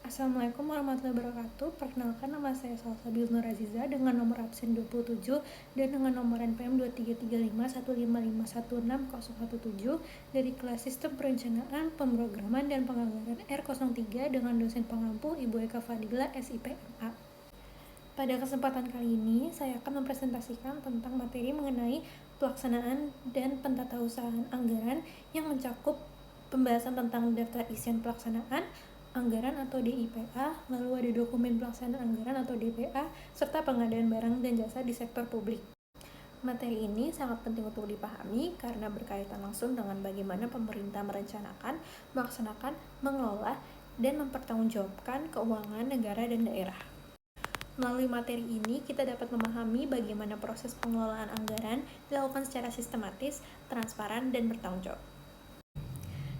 Assalamualaikum warahmatullahi wabarakatuh. Perkenalkan, nama saya Salsabila Nur Aziza dengan nomor absen 27 dan dengan nomor NPM 233515516017 dari kelas Sistem Perencanaan, Pemrograman dan Penganggaran R03 dengan dosen pengampu Ibu Eka Fadila, SIPMA. Pada kesempatan kali ini, saya akan mempresentasikan tentang materi mengenai pelaksanaan dan pentatausahaan anggaran yang mencakup pembahasan tentang daftar isian pelaksanaan anggaran atau DIPA, lalu ada dokumen pelaksanaan anggaran atau DPA, serta pengadaan barang dan jasa di sektor publik. Materi ini sangat penting untuk dipahami karena berkaitan langsung dengan bagaimana pemerintah merencanakan, melaksanakan, mengelola, dan mempertanggungjawabkan keuangan negara dan daerah. Melalui materi ini, kita dapat memahami bagaimana proses pengelolaan anggaran dilakukan secara sistematis, transparan, dan bertanggung jawab.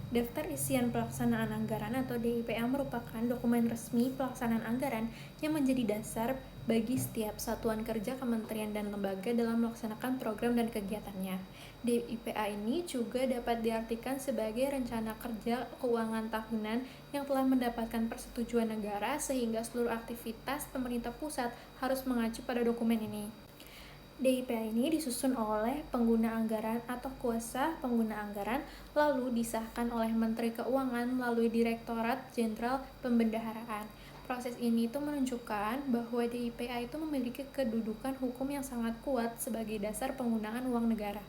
Daftar isian pelaksanaan anggaran atau DIPA merupakan dokumen resmi pelaksanaan anggaran yang menjadi dasar bagi setiap satuan kerja, kementerian, dan lembaga dalam melaksanakan program dan kegiatannya. DIPA ini juga dapat diartikan sebagai rencana kerja keuangan tahunan yang telah mendapatkan persetujuan negara sehingga seluruh aktivitas pemerintah pusat harus mengacu pada dokumen ini. DIPA ini disusun oleh pengguna anggaran atau kuasa pengguna anggaran, lalu disahkan oleh Menteri Keuangan melalui Direktorat Jenderal Pembendaharaan. Proses ini itu menunjukkan bahwa DIPA itu memiliki kedudukan hukum yang sangat kuat sebagai dasar penggunaan uang negara.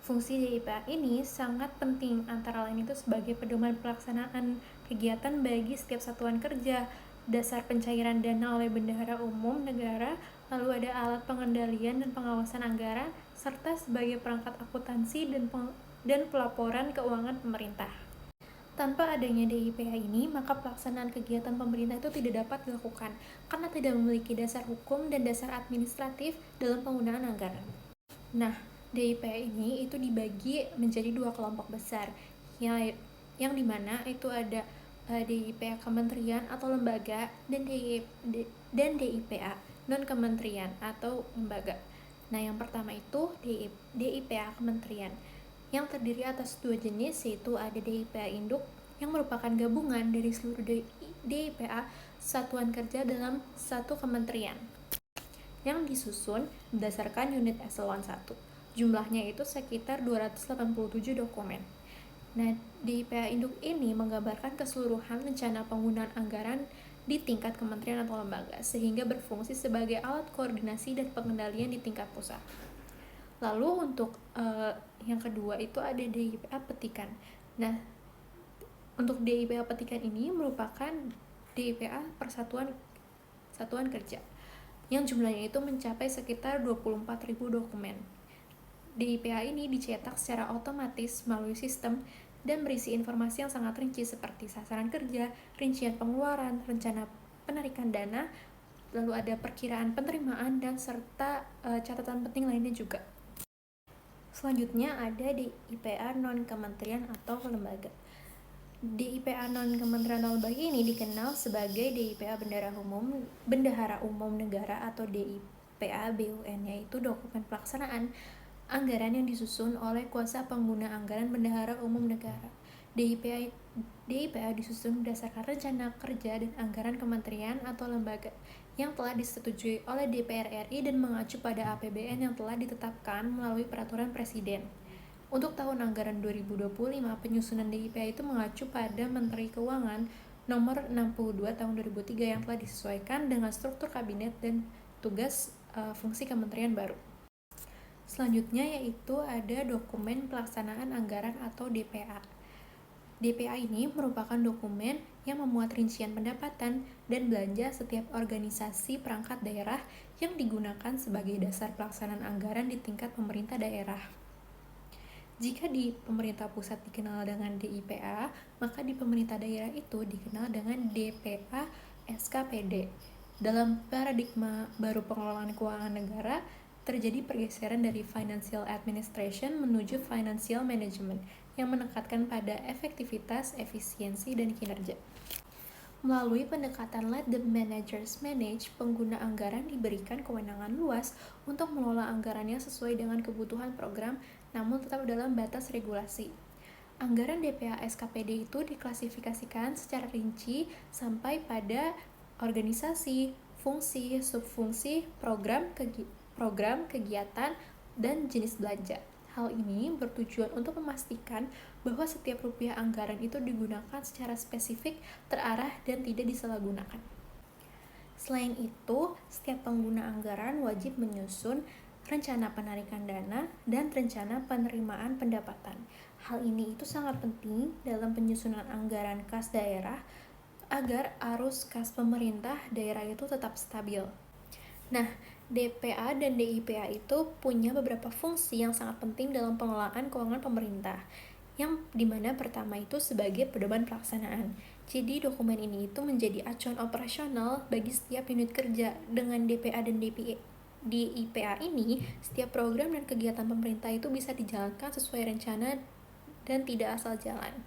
Fungsi DIPA ini sangat penting, antara lain itu sebagai pedoman pelaksanaan kegiatan bagi setiap satuan kerja, dasar pencairan dana oleh bendahara umum negara, lalu ada alat pengendalian dan pengawasan anggaran, serta sebagai perangkat akuntansi dan pelaporan keuangan pemerintah. Tanpa adanya DIPA ini, maka pelaksanaan kegiatan pemerintah itu tidak dapat dilakukan karena tidak memiliki dasar hukum dan dasar administratif dalam penggunaan anggaran. Nah, DIPA ini itu dibagi menjadi dua kelompok besar, yang dimana itu ada DIPA kementerian atau lembaga dan DIPA non-kementerian atau lembaga. Nah, yang pertama itu DIPA kementerian yang terdiri atas dua jenis, yaitu ada DIPA induk yang merupakan gabungan dari seluruh DIPA satuan kerja dalam satu kementerian yang disusun berdasarkan unit eselon 1. Jumlahnya itu sekitar 287 dokumen. Nah, DIPA induk ini menggambarkan keseluruhan rencana penggunaan anggaran di tingkat kementerian atau lembaga, sehingga berfungsi sebagai alat koordinasi dan pengendalian di tingkat pusat. Lalu untuk yang kedua itu ada DIPA petikan. Nah, untuk DIPA petikan ini merupakan DIPA satuan kerja yang jumlahnya itu mencapai sekitar 24.000 dokumen. DIPA ini dicetak secara otomatis melalui sistem dan berisi informasi yang sangat rinci seperti sasaran kerja, rincian pengeluaran, rencana penarikan dana, lalu ada perkiraan penerimaan dan serta catatan penting lainnya juga. Selanjutnya ada DIPA non-kementerian atau lembaga. DIPA non-kementerian atau lembaga ini dikenal sebagai DIPA Bendahara Umum Negara atau DIPA BUN, yaitu dokumen pelaksanaan anggaran yang disusun oleh kuasa pengguna anggaran bendahara umum negara. DIPA disusun berdasarkan rencana kerja dan anggaran kementerian atau lembaga yang telah disetujui oleh DPR RI dan mengacu pada APBN yang telah ditetapkan melalui peraturan presiden. Untuk tahun anggaran 2025, penyusunan DIPA itu mengacu pada Menteri Keuangan nomor 62 tahun 2003 yang telah disesuaikan dengan struktur kabinet dan tugas fungsi kementerian baru. Selanjutnya yaitu ada dokumen pelaksanaan anggaran atau DPA. DPA ini merupakan dokumen yang memuat rincian pendapatan dan belanja setiap organisasi perangkat daerah yang digunakan sebagai dasar pelaksanaan anggaran di tingkat pemerintah daerah. Jika di pemerintah pusat dikenal dengan DIPA, maka di pemerintah daerah itu dikenal dengan DPA SKPD. Dalam paradigma baru pengelolaan keuangan negara, terjadi pergeseran dari financial administration menuju financial management yang menekankan pada efektivitas, efisiensi, dan kinerja. Melalui pendekatan Let the Managers Manage, pengguna anggaran diberikan kewenangan luas untuk mengelola anggarannya sesuai dengan kebutuhan program, namun tetap dalam batas regulasi. Anggaran DPA SKPD itu diklasifikasikan secara rinci sampai pada organisasi, fungsi, subfungsi, program, kegiatan, dan jenis belanja. Hal ini bertujuan untuk memastikan bahwa setiap rupiah anggaran itu digunakan secara spesifik, terarah, dan tidak disalahgunakan. Selain itu, setiap pengguna anggaran wajib menyusun rencana penarikan dana dan rencana penerimaan pendapatan. Hal ini itu sangat penting dalam penyusunan anggaran kas daerah agar arus kas pemerintah daerah itu tetap stabil. Nah, DPA dan DIPA itu punya beberapa fungsi yang sangat penting dalam pengelolaan keuangan pemerintah. Yang dimana pertama itu sebagai pedoman pelaksanaan. Jadi dokumen ini itu menjadi acuan operasional bagi setiap unit kerja. Dengan DPA dan DIPA ini, setiap program dan kegiatan pemerintah itu bisa dijalankan sesuai rencana dan tidak asal jalan.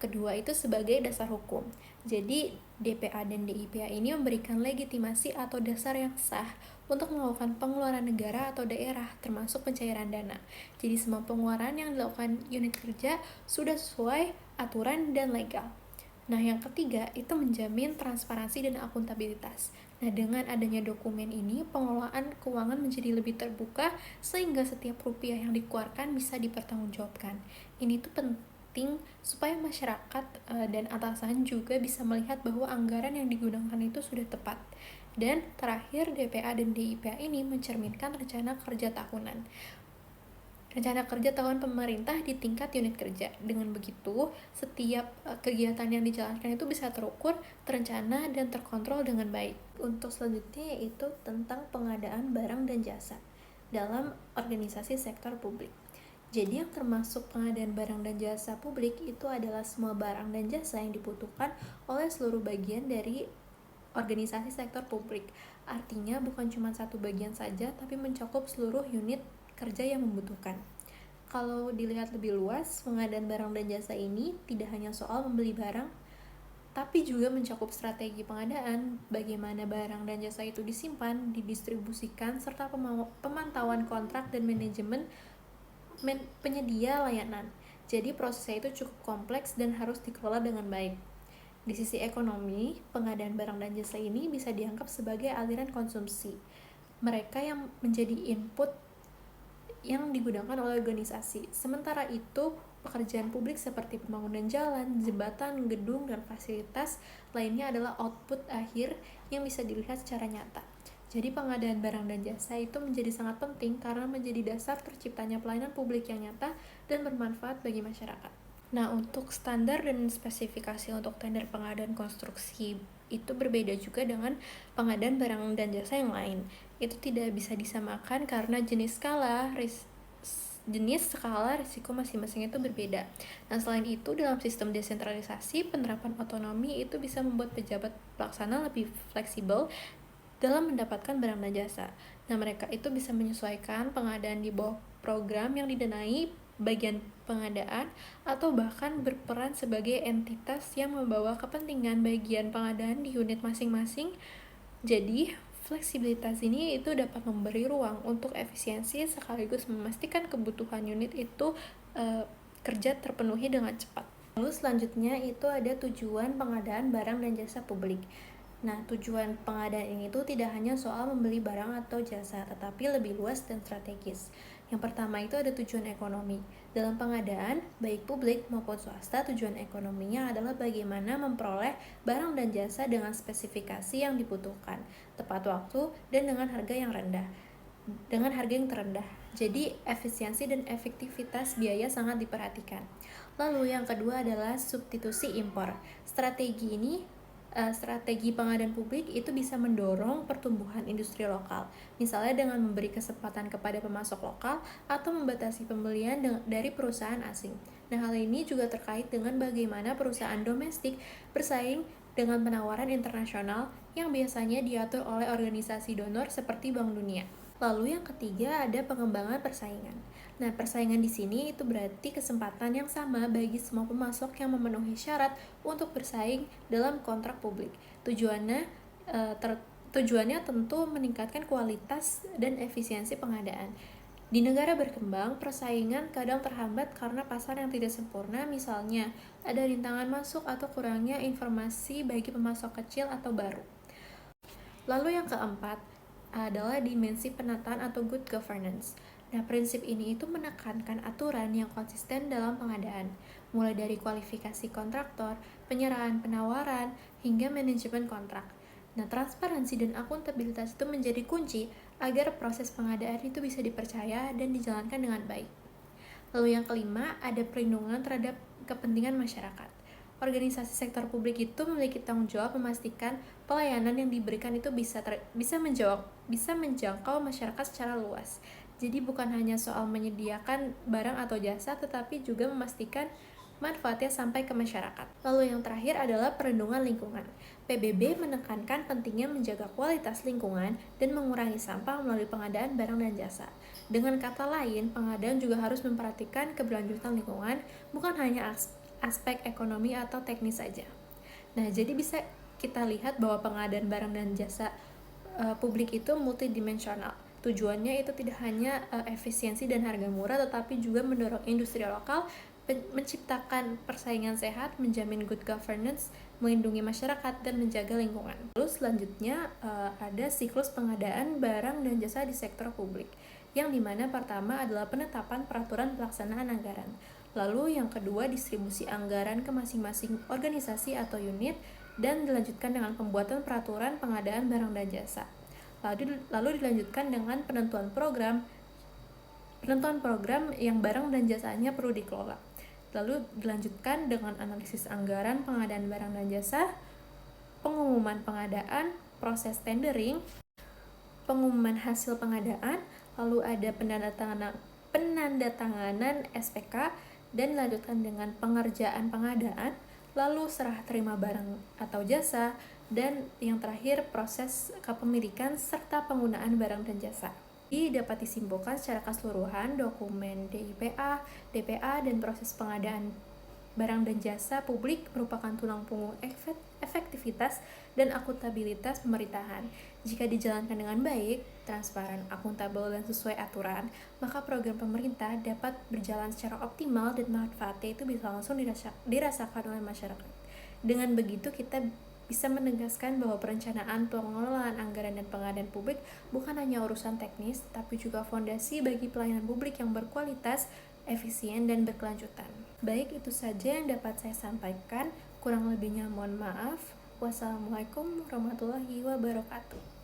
Kedua itu sebagai dasar hukum. Jadi DPA dan DIPA ini memberikan legitimasi atau dasar yang sah untuk melakukan pengeluaran negara atau daerah termasuk pencairan dana. Jadi semua pengeluaran yang dilakukan unit kerja sudah sesuai aturan dan legal. Nah, yang ketiga itu menjamin transparansi dan akuntabilitas. Nah, dengan adanya dokumen ini, pengelolaan keuangan menjadi lebih terbuka sehingga setiap rupiah yang dikeluarkan bisa dipertanggungjawabkan. Ini tuh penting supaya masyarakat dan atasan juga bisa melihat bahwa anggaran yang digunakan itu sudah tepat. Dan terakhir, DPA dan DIPA ini mencerminkan rencana kerja tahunan. Rencana kerja tahunan pemerintah di tingkat unit kerja. Dengan begitu, setiap kegiatan yang dijalankan itu bisa terukur, terencana, dan terkontrol dengan baik. Untuk selanjutnya yaitu tentang pengadaan barang dan jasa dalam organisasi sektor publik. Jadi yang termasuk pengadaan barang dan jasa publik itu adalah semua barang dan jasa yang dibutuhkan oleh seluruh bagian dari organisasi sektor publik. Artinya bukan cuma satu bagian saja, tapi mencakup seluruh unit kerja yang membutuhkan. Kalau dilihat lebih luas, pengadaan barang dan jasa ini tidak hanya soal membeli barang, tapi juga mencakup strategi pengadaan, bagaimana barang dan jasa itu disimpan, didistribusikan, serta pemantauan kontrak dan manajemen penyedia layanan. Jadi prosesnya itu cukup kompleks dan harus dikelola dengan baik. Di sisi ekonomi, pengadaan barang dan jasa ini bisa dianggap sebagai aliran konsumsi. Mereka yang menjadi input yang digunakan oleh organisasi. Sementara itu, pekerjaan publik seperti pembangunan jalan, jembatan, gedung, dan fasilitas lainnya adalah output akhir yang bisa dilihat secara nyata. Jadi pengadaan barang dan jasa itu menjadi sangat penting karena menjadi dasar terciptanya pelayanan publik yang nyata dan bermanfaat bagi masyarakat. Nah, untuk standar dan spesifikasi untuk tender pengadaan konstruksi itu berbeda juga dengan pengadaan barang dan jasa yang lain. Itu tidak bisa disamakan karena jenis skala risiko masing-masing itu berbeda. Nah, selain itu dalam sistem desentralisasi, penerapan otonomi itu bisa membuat pejabat pelaksana lebih fleksibel dalam mendapatkan barang dan jasa. Nah, mereka itu bisa menyesuaikan pengadaan di bawah program yang didanai bagian pengadaan atau bahkan berperan sebagai entitas yang membawa kepentingan bagian pengadaan di unit masing-masing. Jadi, fleksibilitas ini itu dapat memberi ruang untuk efisiensi sekaligus memastikan kebutuhan unit itu kerja terpenuhi dengan cepat. Lalu selanjutnya itu ada tujuan pengadaan barang dan jasa publik. Nah, tujuan pengadaan ini tuh tidak hanya soal membeli barang atau jasa, tetapi lebih luas dan strategis. Yang pertama itu ada tujuan ekonomi. Dalam pengadaan, baik publik maupun swasta, tujuan ekonominya adalah bagaimana memperoleh barang dan jasa dengan spesifikasi yang dibutuhkan, tepat waktu, dan dengan harga yang terendah. Jadi, efisiensi dan efektivitas biaya sangat diperhatikan. Lalu yang kedua adalah substitusi impor. Strategi pengadaan publik itu bisa mendorong pertumbuhan industri lokal, misalnya dengan memberi kesempatan kepada pemasok lokal atau membatasi pembelian dari perusahaan asing. Nah, hal ini juga terkait dengan bagaimana perusahaan domestik bersaing dengan penawaran internasional yang biasanya diatur oleh organisasi donor seperti Bank Dunia. Lalu yang ketiga ada pengembangan persaingan. Nah, persaingan di sini itu berarti kesempatan yang sama bagi semua pemasok yang memenuhi syarat untuk bersaing dalam kontrak publik. Tujuannya tentu meningkatkan kualitas dan efisiensi pengadaan. Di negara berkembang, persaingan kadang terhambat karena pasar yang tidak sempurna, misalnya ada rintangan masuk atau kurangnya informasi bagi pemasok kecil atau baru. Lalu yang keempat adalah dimensi penataan atau good governance. Nah, prinsip ini itu menekankan aturan yang konsisten dalam pengadaan, mulai dari kualifikasi kontraktor, penyerahan penawaran, hingga manajemen kontrak. Nah, transparansi dan akuntabilitas itu menjadi kunci agar proses pengadaan itu bisa dipercaya dan dijalankan dengan baik. Lalu yang kelima, ada perlindungan terhadap kepentingan masyarakat. Organisasi sektor publik itu memiliki tanggung jawab memastikan pelayanan yang diberikan itu bisa menjangkau masyarakat secara luas. Jadi bukan hanya soal menyediakan barang atau jasa, tetapi juga memastikan manfaatnya sampai ke masyarakat. Lalu yang terakhir adalah perlindungan lingkungan. PBB menekankan pentingnya menjaga kualitas lingkungan dan mengurangi sampah melalui pengadaan barang dan jasa. Dengan kata lain, pengadaan juga harus memperhatikan keberlanjutan lingkungan, bukan hanya aspek ekonomi atau teknis saja. Nah, jadi bisa kita lihat bahwa pengadaan barang dan jasa publik itu multidimensional. Tujuannya itu tidak hanya efisiensi dan harga murah, tetapi juga mendorong industri lokal, menciptakan persaingan sehat, menjamin good governance, melindungi masyarakat, dan menjaga lingkungan. Lalu selanjutnya ada siklus pengadaan barang dan jasa di sektor publik, yang dimana pertama adalah penetapan peraturan pelaksanaan anggaran. Lalu yang kedua, distribusi anggaran ke masing-masing organisasi atau unit, dan dilanjutkan dengan pembuatan peraturan pengadaan barang dan jasa. Lalu dilanjutkan dengan penentuan program yang barang dan jasanya perlu dikelola. Lalu dilanjutkan dengan analisis anggaran pengadaan barang dan jasa, pengumuman pengadaan, proses tendering, pengumuman hasil pengadaan, lalu ada penandatanganan SPK, dan dilanjutkan dengan pengerjaan pengadaan, lalu serah terima barang atau jasa, dan yang terakhir proses kepemilikan serta penggunaan barang dan jasa. Jadi dapat disimpulkan secara keseluruhan dokumen DIPA, DPA, dan proses pengadaan barang dan jasa publik merupakan tulang punggung efektivitas dan akuntabilitas pemerintahan. Jika dijalankan dengan baik, transparan, akuntabel, dan sesuai aturan, maka program pemerintah dapat berjalan secara optimal dan manfaatnya itu bisa langsung dirasakan oleh masyarakat. Dengan begitu, kita bisa menegaskan bahwa perencanaan, pengelolaan anggaran, dan pengadaan publik bukan hanya urusan teknis, tapi juga fondasi bagi pelayanan publik yang berkualitas, efisien, dan berkelanjutan. Baik, itu saja yang dapat saya sampaikan. Kurang lebihnya mohon maaf. Wassalamualaikum warahmatullahi wabarakatuh.